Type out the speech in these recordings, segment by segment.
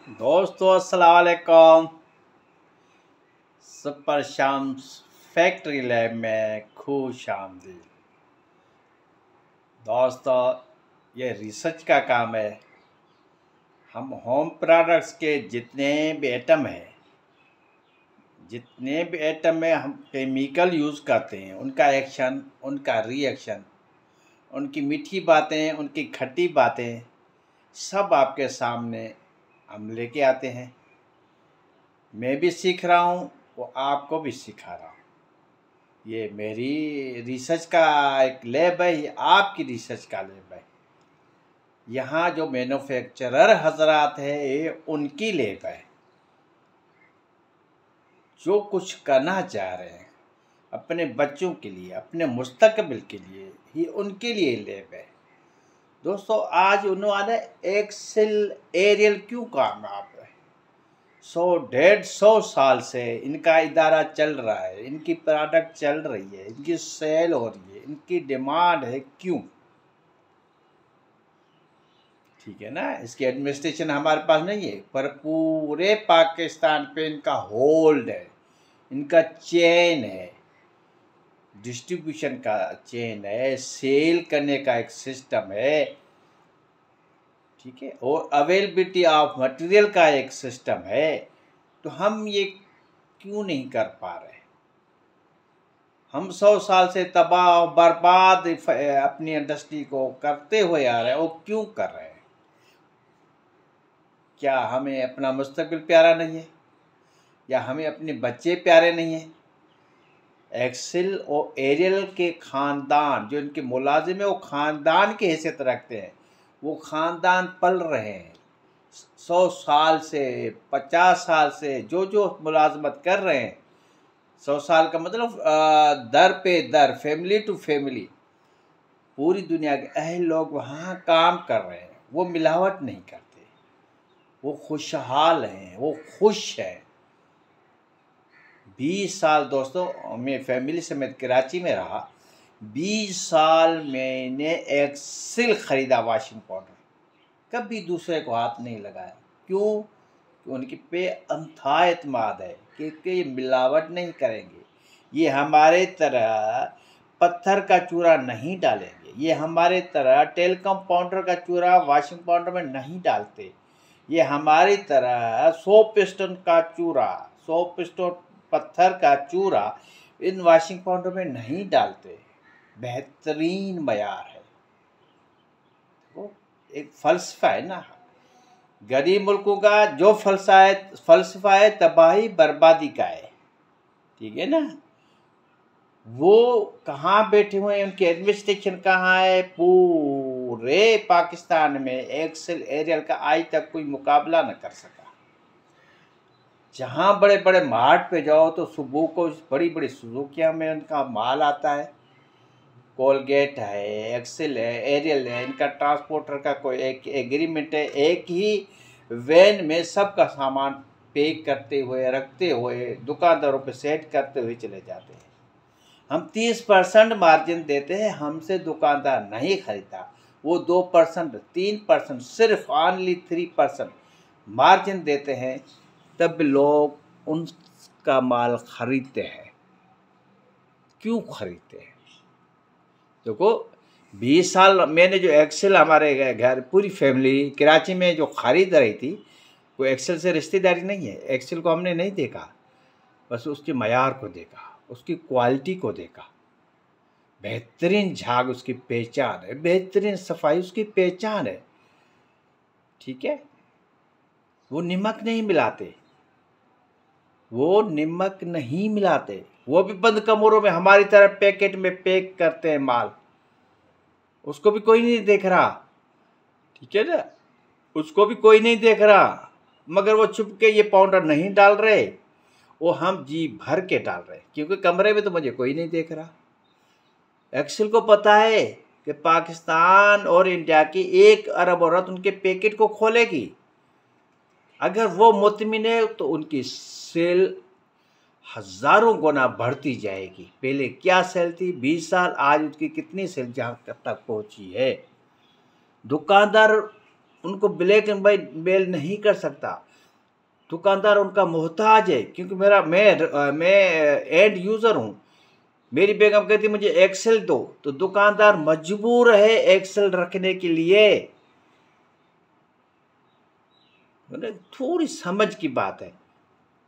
दोस्तों अस्सलाम वालेकुम। सुपर शाम्स फैक्ट्री लैब में खुश आमदीद। दोस्तों ये रिसर्च का काम है। हम होम प्रोडक्ट्स के जितने भी आइटम में हम केमिकल यूज़ करते हैं, उनका एक्शन, उनका रिएक्शन, उनकी मीठी बातें, उनकी खट्टी बातें, सब आपके सामने हम लेके आते हैं। मैं भी सीख रहा हूँ, वो आपको भी सिखा रहा हूँ। ये मेरी रिसर्च का एक लैब है, ये आपकी रिसर्च का लैब है। यहाँ जो मैन्युफैक्चरर हजरात है ये उनकी लैब है। जो कुछ करना चाह रहे हैं अपने बच्चों के लिए, अपने मुस्तकबिल के लिए, ही उनके लिए लैब है। दोस्तों आज उन्होंने एक्सेल एरियल क्यों कामयाब है? 100-150 साल से इनका इदारा चल रहा है, इनकी प्रोडक्ट चल रही है, इनकी सेल हो रही है, इनकी डिमांड है, क्यों? ठीक है ना। इसकी एडमिनिस्ट्रेशन हमारे पास नहीं है, पर पूरे पाकिस्तान पे इनका होल्ड है, इनका चेन है, डिस्ट्रीब्यूशन का चेन है, सेल करने का एक सिस्टम है, ठीक है, और अवेलेबिलिटी ऑफ मटेरियल का एक सिस्टम है। तो हम ये क्यों नहीं कर पा रहे? हम 100 साल से तबाह बर्बाद अपनी इंडस्ट्री को करते हुए आ रहे हैं, वो क्यों कर रहे हैं? क्या हमें अपना मुस्तकबिल प्यारा नहीं है, या हमें अपने बच्चे प्यारे नहीं हैं? एक्सेल और एरियल के ख़ानदान, जो इनके मुलाजिम है, वो ख़ानदान की हैसियत रखते हैं। वो ख़ानदान पल रहे हैं 100 साल से, 50 साल से, जो मुलाजमत कर रहे हैं। 100 साल का मतलब दर पे दर, फैमिली टू फैमिली, पूरी दुनिया के अहल लोग वहाँ काम कर रहे हैं। वो मिलावट नहीं करते, वो खुशहाल हैं, वो खुश हैं। 20 साल दोस्तों मैं फैमिली समेत कराची में रहा। 20 साल मैंने एक्सेल ख़रीदा वॉशिंग पाउडर, कभी दूसरे को हाथ नहीं लगाया। क्यों? कि उनकी पे अनथा एतमाद है कि ये मिलावट नहीं करेंगे, ये हमारे तरह पत्थर का चूरा नहीं डालेंगे, ये हमारे तरह टेलीकॉम पाउडर का चूरा वॉशिंग पाउडर में नहीं डालते, ये हमारी तरह 100 पिस्टन का चूरा, 100 पिस्टन पत्थर का चूरा इन वॉशिंग पाउडर में नहीं डालते। बेहतरीन मयार है, वो एक फ़लसफ़ा है ना। गरीब मुल्कों का जो फ़लसफ़ा है तबाही बर्बादी का है, ठीक है ना। वो कहाँ बैठे हुए हैं, उनकी एडमिनिस्ट्रेशन कहाँ है? पूरे पाकिस्तान में एक्सेल एरियल का आज तक कोई मुकाबला न कर सका। जहाँ बड़े बड़े मार्ट पे जाओ तो सुबह को बड़ी बड़ी सुजुकिया में उनका माल आता है। कोलगेट है, एक्सेल है, एरियल है, इनका ट्रांसपोर्टर का कोई एक एग्रीमेंट है। एक ही वैन में सबका सामान पैक करते हुए, रखते हुए, दुकानदारों पे सेट करते हुए चले जाते हैं। हम 30% मार्जिन देते हैं, हमसे दुकानदार नहीं खरीदता। वो 2%, 3%, सिर्फ ऑनली 3% मार्जिन देते हैं, तब लोग उनका माल खरीदते हैं। क्यों खरीदते हैं? देखो 20 साल मैंने जो एक्सेल, हमारे घर पूरी फैमिली कराची में जो खरीद रही थी, कोई एक्सेल से रिश्तेदारी नहीं है। एक्सेल को हमने नहीं देखा, बस उसके मयार को देखा, उसकी क्वालिटी को देखा। बेहतरीन झाग उसकी पहचान है, बेहतरीन सफाई उसकी पहचान है, ठीक है। वो नमक नहीं मिलाते, वो नमक नहीं मिलाते, वो भी बंद कमरों में हमारी तरह पैकेट में पैक करते हैं माल। उसको भी कोई नहीं देख रहा, ठीक है ना, उसको भी कोई नहीं देख रहा। मगर वो छुप के ये पाउडर नहीं डाल रहे, वो हम जी भर के डाल रहे, क्योंकि कमरे में तो मुझे कोई नहीं देख रहा। एक्सेल को पता है कि पाकिस्तान और इंडिया की 1 अरब औरत उनके पैकेट को खोलेगी। अगर वो मुतमिन है तो उनकी सेल हज़ारों गुना बढ़ती जाएगी। पहले क्या सेल थी 20 साल, आज उसकी कितनी सेल जहाँ तक पहुँची है। दुकानदार उनको ब्लैक एंड वाइट मेल नहीं कर सकता। दुकानदार उनका मोहताज है, क्योंकि मैं एंड यूज़र हूँ। मेरी बेगम कहती मुझे एक्सेल दो, तो दुकानदार मजबूर है एक्सेल रखने के लिए। थोड़ी समझ की बात है।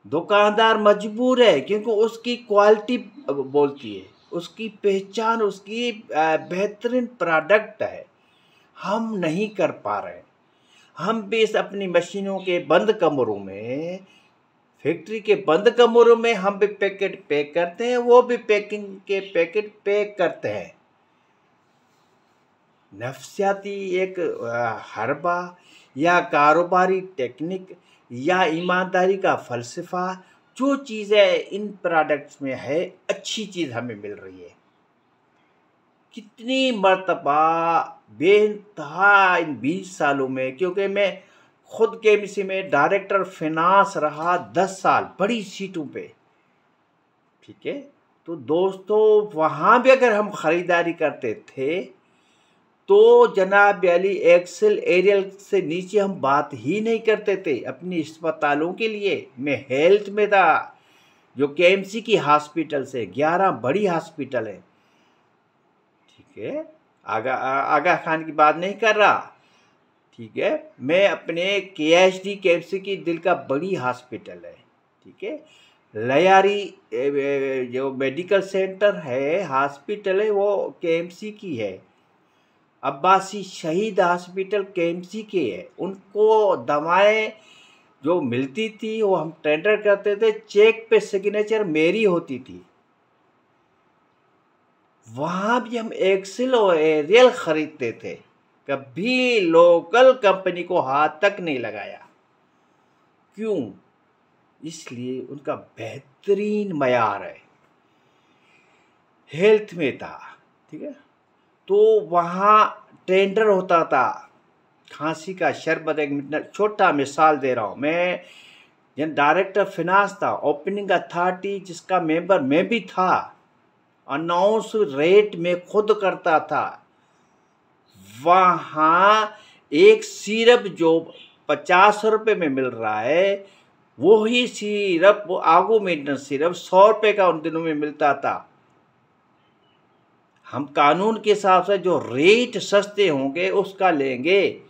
दुकानदार मजबूर है क्योंकि उसकी क्वालिटी बोलती है, उसकी पहचान, उसकी बेहतरीन प्रोडक्ट है। हम नहीं कर पा रहे। हम भी इस अपनी मशीनों के बंद कमरों में, फैक्ट्री के बंद कमरों में हम भी पैकेट पैक करते हैं, वो भी पैकिंग के पैकेट पैक करते हैं। नफसियाती एक हरबा या कारोबारी टेक्निक या ईमानदारी का फलसफा, जो चीज़ें इन प्रोडक्ट्स में है, अच्छी चीज़ हमें मिल रही है। कितनी मर्तबा बेइंतहा इन 20 सालों में, क्योंकि मैं खुद केएमसी में डायरेक्टर फिनांस रहा 10 साल बड़ी सीटों पे, ठीक है। तो दोस्तों वहाँ भी अगर हम ख़रीदारी करते थे तो जनाब अली एक्सेल एरियल से नीचे हम बात ही नहीं करते थे अपनी अस्पतालों के लिए। मैं हेल्थ में था, जो केएमसी की हॉस्पिटल से 11 बड़ी हॉस्पिटल है, ठीक है। आगा खान की बात नहीं कर रहा, ठीक है। मैं अपने केएचडी केएमसी की दिल का बड़ी हॉस्पिटल है, ठीक है। लयारी जो मेडिकल सेंटर है, हॉस्पिटल है, वो केएमसी की है। अब्बासी शहीद हॉस्पिटल केएमसी के है। उनको दवाएं जो मिलती थी वो हम टेंडर करते थे, चेक पे सिग्नेचर मेरी होती थी। वहाँ भी हम एक्सेल और एरियल खरीदते थे, कभी लोकल कंपनी को हाथ तक नहीं लगाया। क्यों? इसलिए उनका बेहतरीन मयार है। हेल्थ में था, ठीक है। तो वहाँ टेंडर होता था, खांसी का शरबत, एक मिनट छोटा मिसाल दे रहा हूँ मैं। जब डायरेक्टर फिनांस था, ओपनिंग अथॉरिटी जिसका मेंबर मैं भी था, अनाउंस रेट में खुद करता था। वहाँ एक सिरप जो 50 रुपये में मिल रहा है, वही सिरप, वो आगुमेंटन सिरप 100 रुपये का उन दिनों में मिलता था। हम कानून के हिसाब से जो रेट सस्ते होंगे उसका लेंगे।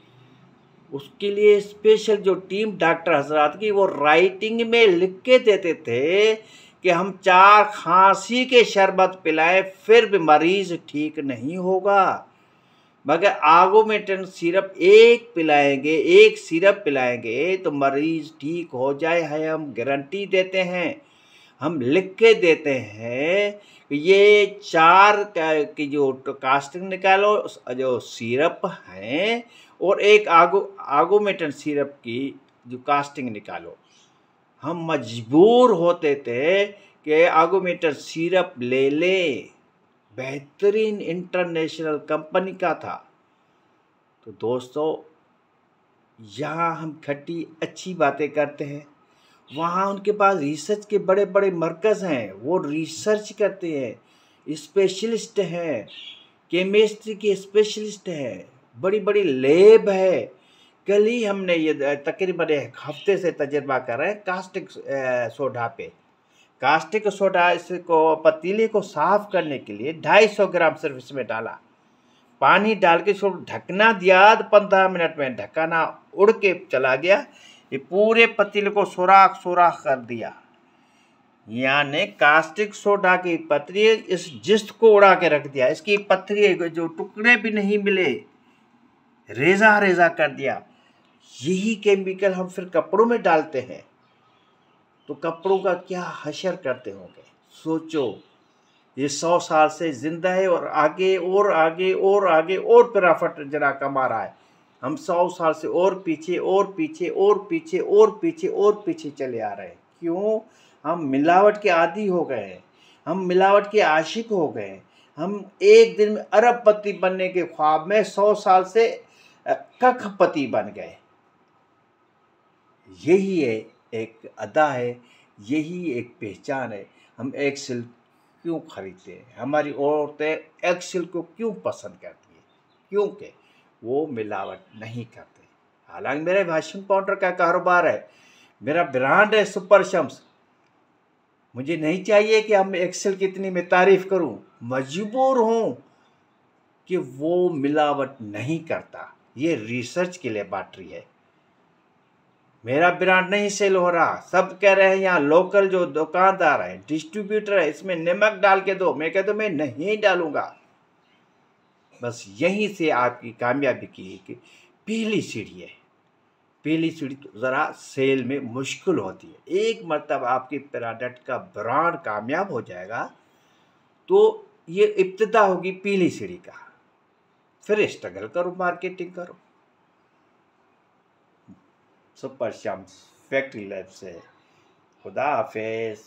उसके लिए स्पेशल जो टीम डॉक्टर हजरात की, वो राइटिंग में लिख के देते थे कि हम 4 खांसी के शरबत पिलाएं फिर भी मरीज ठीक नहीं होगा, मगर आगुमेंटन सिरप एक सिरप पिलाएंगे तो मरीज ठीक हो जाए है, हम गारंटी देते हैं। हम लिख के देते हैं ये 4 की जो कास्टिंग निकालो जो सिरप हैं, और एक आगुमेंटन सिरप की जो कास्टिंग निकालो। हम मजबूर होते थे कि आगुमेंटन सिरप ले लें, बेहतरीन इंटरनेशनल कंपनी का था। तो दोस्तों यहाँ हम खट्टी अच्छी बातें करते हैं, वहाँ उनके पास रिसर्च के बड़े बड़े मरकज़ हैं, वो रिसर्च करते हैं, स्पेशलिस्ट हैं, केमिस्ट्री के स्पेशलिस्ट हैं, बड़ी बड़ी लैब है। कल ही हमने ये तकरीबन एक हफ्ते से तजर्बा कर रहे हैं कास्टिक सोडा पे। कास्टिक सोडा इसको पतीले को साफ करने के लिए 250 ग्राम सिर्फ इसमें डाला, पानी डाल के ढकना दिया, 15 मिनट में ढक्कना उड़ के चला गया, ये पूरे पतीले को सुराख सुराख कर दिया। यानी कास्टिक सोडा की पतरी इस जिस्त को उड़ा के रख दिया, इसकी पतरी जो टुकड़े भी नहीं मिले, रेजा रेजा कर दिया। यही केमिकल हम फिर कपड़ों में डालते हैं, तो कपड़ों का क्या हशर करते होंगे। सोचो, ये 100 साल से जिंदा है और आगे और आगे और आगे और प्रॉफिट जरा कमा रहा है। हम 100 साल से और पीछे और पीछे और पीछे और पीछे और पीछे चले आ रहे हैं। क्यों? हम मिलावट के आदी हो गए हैं, हम मिलावट के आशिक हो गए हैं। हम एक दिन में अरबपति बनने के ख्वाब में 100 साल से कखपति बन गए। यही है एक अदा है, यही एक पहचान है। हम एक्सेल क्यों खरीदते हैं, हमारी औरतें एक्सेल को क्यों पसंद करती है? क्योंकि वो मिलावट नहीं करते। हालांकि मेरे वाशिंग पाउडर का कारोबार है, मेरा ब्रांड है सुपर शम्स। मुझे नहीं चाहिए कि हम एक्सेल की इतनी मैं तारीफ करूं, मजबूर हूं कि वो मिलावट नहीं करता। ये रिसर्च के लिए बैटरी है। मेरा ब्रांड नहीं सेल हो रहा, सब कह रहे हैं यहाँ लोकल जो दुकानदार है, डिस्ट्रीब्यूटर है, इसमें नमक डाल के दो। मैं कहता हूँ मैं नहीं डालूंगा। बस यहीं से आपकी कामयाबी की कि पहली सीढ़ी है। पहली सीढ़ी तो ज़रा सेल में मुश्किल होती है। एक मरतबा आपके प्रोडक्ट का ब्रांड कामयाब हो जाएगा तो ये इब्तिदा होगी पहली सीढ़ी का। फिर स्ट्रगल करो, मार्केटिंग करो। सुपर शम्स फैक्ट्री लैब से खुदा हाफिज।